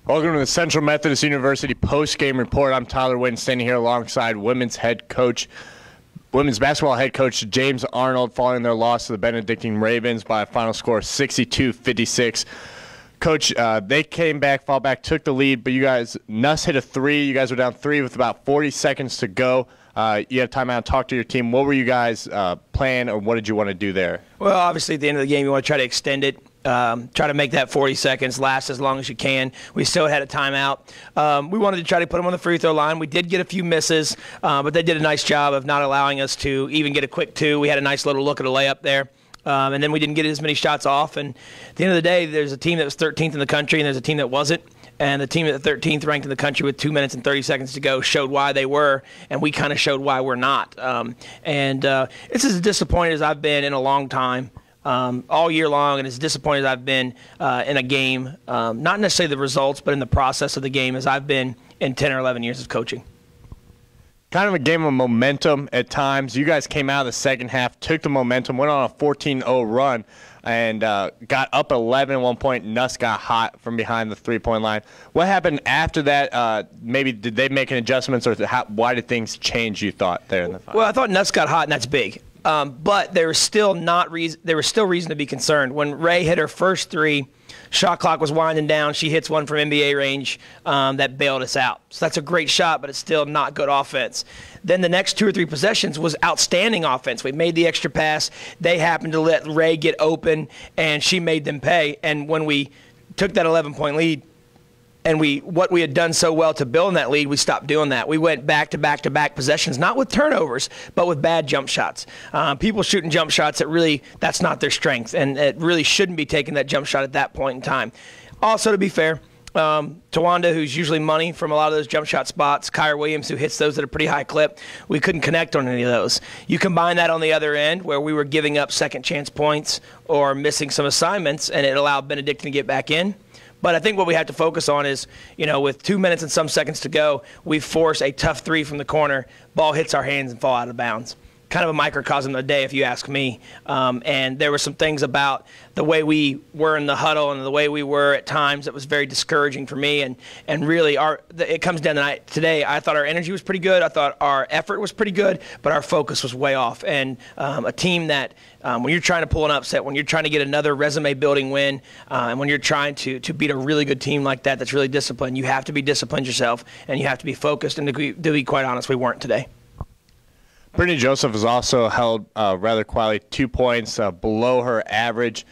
Welcome to the Central Methodist University post-game report. I'm Tyler Wynn, standing here alongside women's basketball head coach James Arnold, following their loss to the Benedictine Ravens by a final score of 62-56. Coach, they came back, fought back, took the lead, but Nuss hit a three. You guys were down three with about 40 seconds to go. You had time out to talk to your team. What were you guys playing, or what did you want to do there? Well, obviously, at the end of the game, you want to try to extend it. Try to make that 40 seconds last as long as you can. We still had a timeout. We wanted to try to put them on the free throw line. We did get a few misses, but they did a nice job of not allowing us to even get a quick two. We had a nice little look at a layup there. And then we didn't get as many shots off. And at the end of the day, there's a team that was 13th in the country, and there's a team that wasn't. And the team at the 13th ranked in the country with 2 minutes and 30 seconds to go showed why they were, and we kind of showed why we're not. It's as disappointed as I've been in a long time. All year long, and as disappointed as I've been in a game, not necessarily the results, but in the process of the game, as I've been in 10 or 11 years of coaching. Kind of a game of momentum at times. You guys came out of the second half, took the momentum, went on a 14-0 run, and got up 11 at one point. Nuss got hot from behind the three-point line. What happened after that? Maybe did they make any adjustments, or why did things change, you thought, there in the final? Well, I thought Nuss got hot, and that's big. But there was still reason to be concerned. When Ray hit her first three, shot clock was winding down. She hits one from NBA range that bailed us out. So that's a great shot, but it's still not good offense. Then the next 2 or 3 possessions was outstanding offense. We made the extra pass. They happened to let Ray get open, and she made them pay. And when we took that 11-point lead, and what we had done so well to build that lead, we stopped doing that. We went back-to-back possessions, not with turnovers, but with bad jump shots. People shooting jump shots that's not their strength, and it really shouldn't be taking that jump shot at that point in time. Also, to be fair, Tawanda, who's usually money from a lot of those jump shot spots, Kyra Williams, who hits those at a pretty high clip, we couldn't connect on any of those. You combine that on the other end, where we were giving up second chance points or missing some assignments, and it allowed Benedictine to get back in. But I think what we have to focus on is, with 2 minutes and some seconds to go, we force a tough three from the corner, ball hits our hands and fall out of bounds. Kind of a microcosm of the day, if you ask me. And there were some things about the way we were in the huddle and the way we were at times that was very discouraging for me. And really, it comes down to today. I thought our energy was pretty good. I thought our effort was pretty good, but our focus was way off. And a team that, when you're trying to pull an upset, when you're trying to get another resume-building win, and when you're trying to beat a really good team like that that's really disciplined, you have to be disciplined yourself, and you have to be focused. And to be quite honest, we weren't today. Brittany Joseph has also held rather quietly 2 points below her average.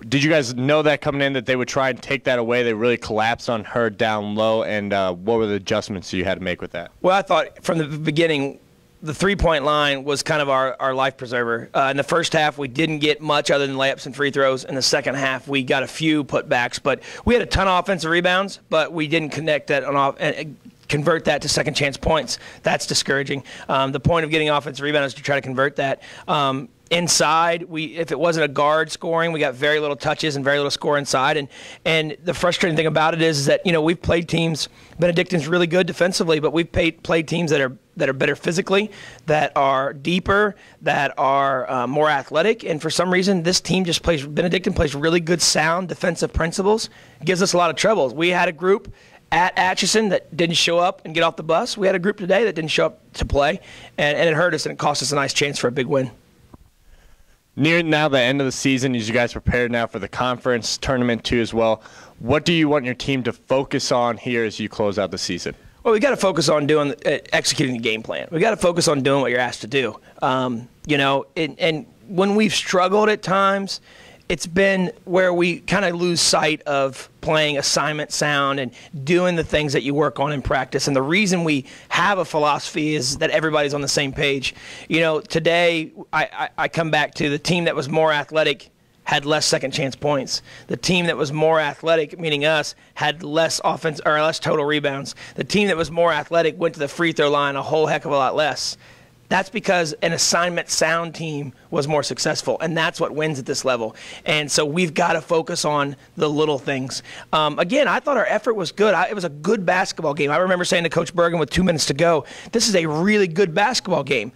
Did you guys know that coming in, that they would try and take that away? They really collapsed on her down low, and what were the adjustments you had to make with that? Well, I thought from the beginning, the three-point line was kind of our life preserver. In the first half, we didn't get much other than layups and free throws. In the second half, we got a few putbacks, but we had a ton of offensive rebounds, but we didn't connect that and convert that to second chance points. That's discouraging. The point of getting offensive rebound is to try to convert that. Inside, if it wasn't a guard scoring, we got very little touches and very little score inside. And the frustrating thing about it is that, we've played teams. Benedictine's really good defensively, but we've played teams that are better physically, that are deeper, that are more athletic. And for some reason, this team Benedictine plays really good, sound defensive principles. It gives us a lot of trouble. We had a group at Atchison that didn't show up and get off the bus. We had a group today that didn't show up to play, and it hurt us, and it cost us a nice chance for a big win. Near now the end of the season, as you guys prepare now for the conference tournament too as well, what do you want your team to focus on here as you close out the season? Well, we got to focus on executing the game plan. We got to focus on doing what you're asked to do. And when we've struggled at times, it's been where we kind of lose sight of playing assignment sound and doing the things that you work on in practice. And the reason we have a philosophy is that everybody's on the same page. Today I come back to the team that was more athletic had less second chance points. The team that was more athletic, meaning us, had less offense or less total rebounds. The team that was more athletic went to the free throw line a whole heck of a lot less. That's because an assignment sound team was more successful, and that's what wins at this level. And so we've got to focus on the little things. Again, I thought our effort was good. It was a good basketball game. I remember saying to Coach Bergen with 2 minutes to go, this is a really good basketball game.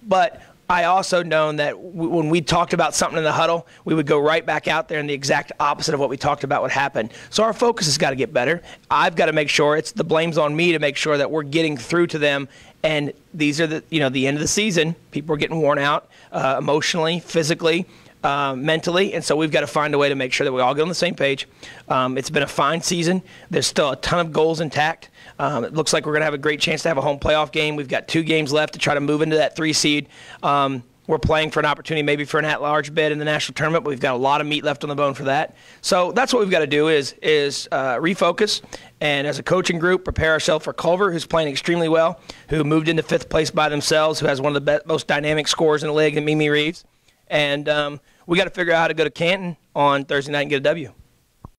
But I also known that when we talked about something in the huddle, we would go right back out there and the exact opposite of what we talked about would happen. So our focus has got to get better. I've got to make sure the blame's on me to make sure that we're getting through to them. And these are the end of the season. People are getting worn out emotionally, physically, mentally, and so we've got to find a way to make sure that we all get on the same page. It's been a fine season. There's still a ton of goals intact. It looks like we're going to have a great chance to have a home playoff game. We've got 2 games left to try to move into that 3 seed. We're playing for an opportunity maybe for an at-large bid in the national tournament, but we've got a lot of meat left on the bone for that. So that's what we've got to do is refocus, and as a coaching group, prepare ourselves for Culver, who's playing extremely well, who moved into 5th place by themselves, who has one of the most dynamic scorers in the league, Mimi Reeves. And we got to figure out how to go to Canton on Thursday night and get a W.